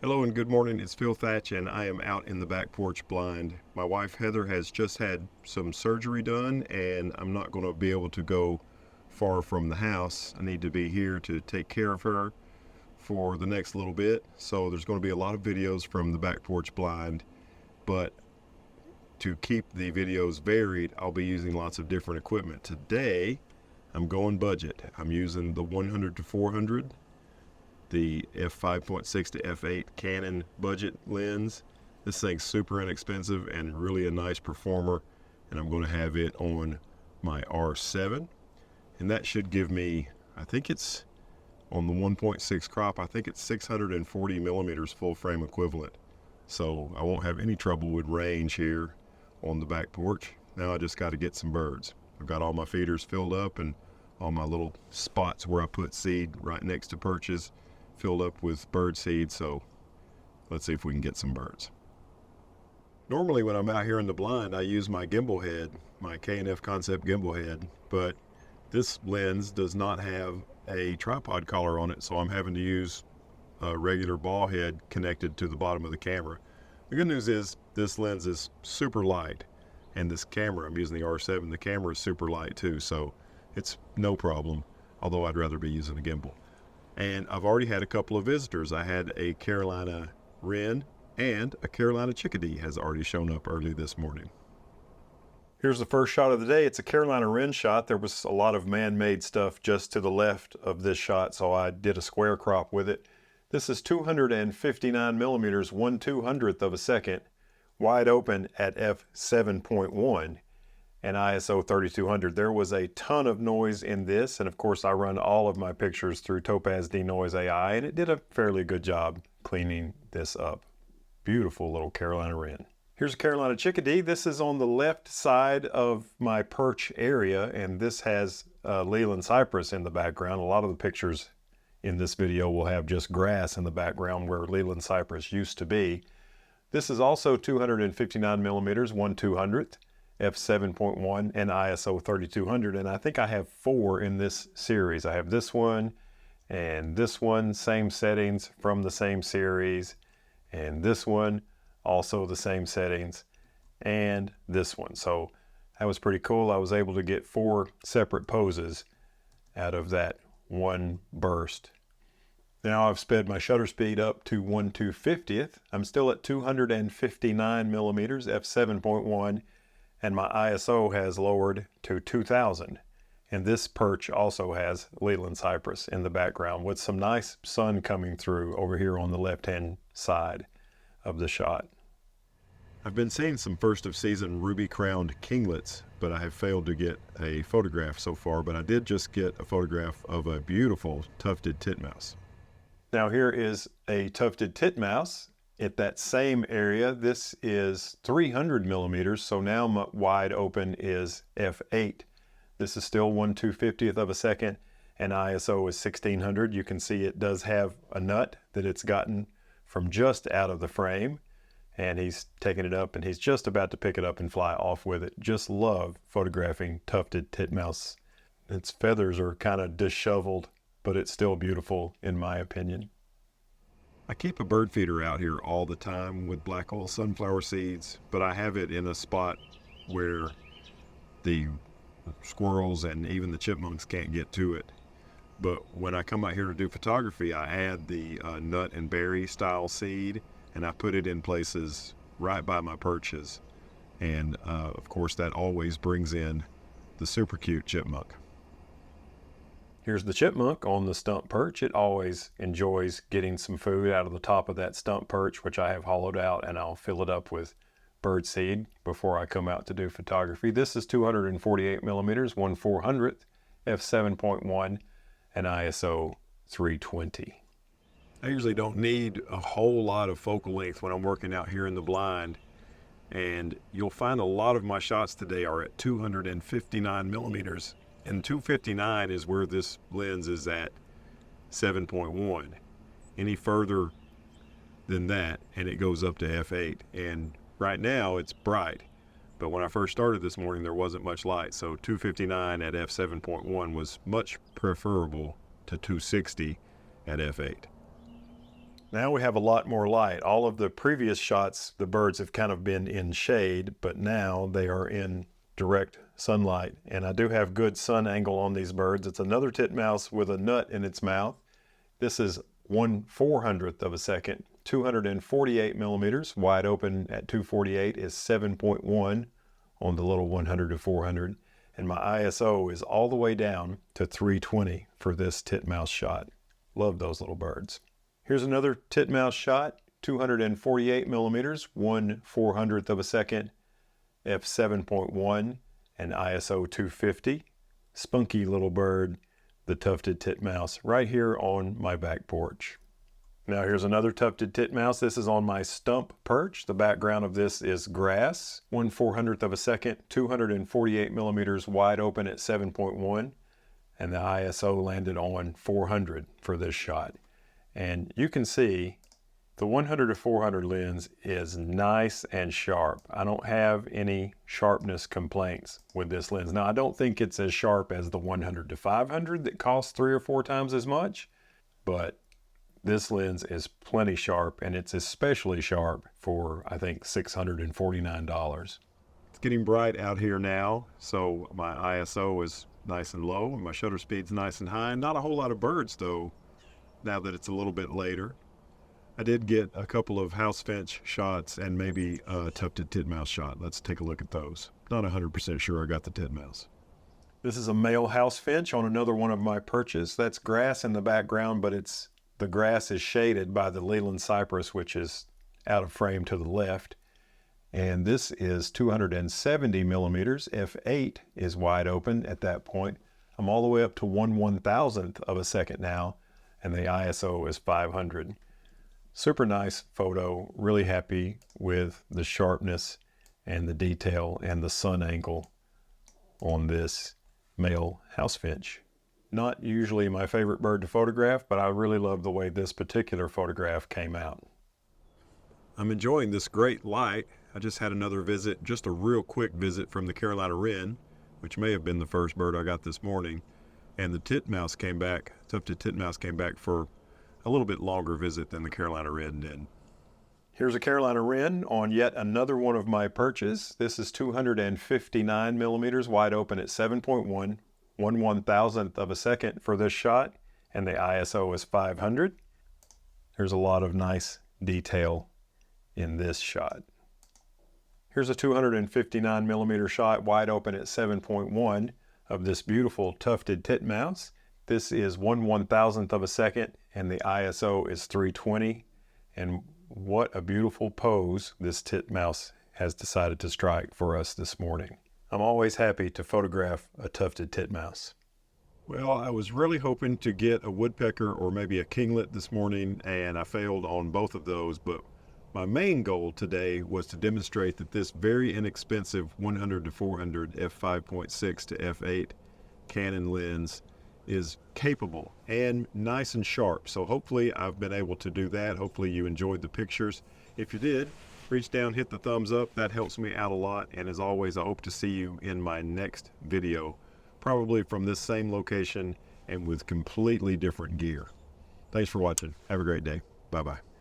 Hello and good morning. It's Phil Thatch and I am out in the back porch blind. My wife Heather has just had some surgery done and I'm not going to be able to go far from the house. I need to be here to take care of her for the next little bit. So there's going to be a lot of videos from the back porch blind, but to keep the videos varied, I'll be using lots of different equipment. Today, I'm going budget. I'm using the 100 to 400. The f5.6 to f8 Canon budget lens. This thing's super inexpensive and really a nice performer, and I'm going to have it on my R7, and that should give me, I think it's on the 1.6 crop, I think it's 640 millimeters full frame equivalent, so I won't have any trouble with range here on the back porch. Now I just got to get some birds. I've got all my feeders filled up and all my little spots where I put seed right next to perches filled up with bird seed, so let's see if we can get some birds. Normally when I'm out here in the blind, I use my gimbal head, my K&F Concept gimbal head, but this lens does not have a tripod collar on it, so I'm having to use a regular ball head connected to the bottom of the camera. The good news is this lens is super light, and this camera, I'm using the R7, the camera is super light too, so it's no problem, although I'd rather be using a gimbal. And I've already had a couple of visitors. I had a Carolina wren and a Carolina chickadee has already shown up early this morning. Here's the first shot of the day. It's a Carolina wren shot. There was a lot of man-made stuff just to the left of this shot, so I did a square crop with it. This is 259 millimeters, 1/200th of a second, wide open at f7.1. and ISO 3200. There was a ton of noise in this, and of course I run all of my pictures through Topaz Denoise AI, and it did a fairly good job cleaning this up. Beautiful little Carolina wren. Here's a Carolina chickadee. This is on the left side of my perch area, and this has Leland cypress in the background. A lot of the pictures in this video will have just grass in the background where Leland cypress used to be. This is also 259 millimeters, 1/200th. f7.1 and ISO 3200, and I think I have 4 in this series. I have this one and this one, same settings from the same series, and this one also the same settings, and this one. So that was pretty cool. I was able to get 4 separate poses out of that one burst. Now I've sped my shutter speed up to 1/250th. I'm still at 259 millimeters, f7.1, and my ISO has lowered to 2000. And this perch also has Leland cypress in the background with some nice sun coming through over here on the left-hand side of the shot. I've been seeing some first of season ruby-crowned kinglets, but I have failed to get a photograph so far, but I did just get a photograph of a beautiful tufted titmouse. Now here is a tufted titmouse. At that same area, this is 300 millimeters, so now my wide open is f8. This is still 1/250th of a second, and ISO is 1600. You can see it does have a nut that it's gotten from just out of the frame, and he's taking it up and he's just about to pick it up and fly off with it. Just love photographing tufted titmouse. Its feathers are kind of disheveled, but it's still beautiful in my opinion. I keep a bird feeder out here all the time with black oil sunflower seeds, but I have it in a spot where the squirrels and even the chipmunks can't get to it. But when I come out here to do photography, I add the nut and berry style seed, and I put it in places right by my perches. And of course that always brings in the super cute chipmunk. Here's the chipmunk on the stump perch. It always enjoys getting some food out of the top of that stump perch, which I have hollowed out, and I'll fill it up with bird seed before I come out to do photography. This is 248 millimeters, 1/400th, f7.1, and ISO 320. I usually don't need a whole lot of focal length when I'm working out here in the blind, and you'll find a lot of my shots today are at 259 millimeters. And 259 is where this lens is at 7.1. Any further than that, and it goes up to f8. And right now it's bright, but when I first started this morning, there wasn't much light. So 259 at f7.1 was much preferable to 260 at f8. Now we have a lot more light. All of the previous shots, the birds have kind of been in shade, but now they are in direct sunlight. And I do have good sun angle on these birds. It's another titmouse with a nut in its mouth. This is 1/400th of a second, 248 millimeters. Wide open at 248 is 7.1 on the little 100 to 400. And my ISO is all the way down to 320 for this titmouse shot. Love those little birds. Here's another titmouse shot, 248 millimeters, 1/400th of a second, f7.1, and ISO 250. Spunky little bird, the tufted titmouse, right here on my back porch. Now here's another tufted titmouse. This is on my stump perch. The background of this is grass, 1/400th of a second, 248 millimeters, wide open at 7.1, and the ISO landed on 400 for this shot. And you can see the 100 to 400 lens is nice and sharp. I don't have any sharpness complaints with this lens. Now I don't think it's as sharp as the 100 to 500 that costs 3 or 4 times as much, but this lens is plenty sharp, and it's especially sharp for, I think, $649. It's getting bright out here now, so my ISO is nice and low and my shutter speed's nice and high. Not a whole lot of birds though, now that it's a little bit later. I did get a couple of house finch shots and maybe a tufted titmouse shot. Let's take a look at those. Not 100% sure I got the titmouse. This is a male house finch on another one of my perches. That's grass in the background, but the grass is shaded by the Leland cypress, which is out of frame to the left. And this is 270 millimeters. f8 is wide open at that point. I'm all the way up to 1/1000th of a second now, and the ISO is 500. Super nice photo. Really happy with the sharpness and the detail and the sun angle on this male house finch. Not usually my favorite bird to photograph, but I really love the way this particular photograph came out. I'm enjoying this great light. I just had another visit, just a real quick visit from the Carolina wren, which may have been the first bird I got this morning. And the titmouse came back, tufted titmouse came back for a little bit longer visit than the Carolina wren did. Here's a Carolina wren on yet another one of my perches. This is 259 millimeters, wide open at 7.1, 1/1000th of a second for this shot, and the ISO is 500. There's a lot of nice detail in this shot. Here's a 259 millimeter shot, wide open at 7.1 of this beautiful tufted titmouse. This is 1/1000th of a second, and the ISO is 320. And what a beautiful pose this titmouse has decided to strike for us this morning. I'm always happy to photograph a tufted titmouse. Well, I was really hoping to get a woodpecker or maybe a kinglet this morning, and I failed on both of those, but my main goal today was to demonstrate that this very inexpensive 100 to 400 f5.6 to f8 Canon lens is capable and nice and sharp. So hopefully I've been able to do that. Hopefully you enjoyed the pictures. If you did, reach down, hit the thumbs up. That helps me out a lot. And as always, I hope to see you in my next video, probably from this same location and with completely different gear. Thanks for watching. Have a great day. Bye-bye.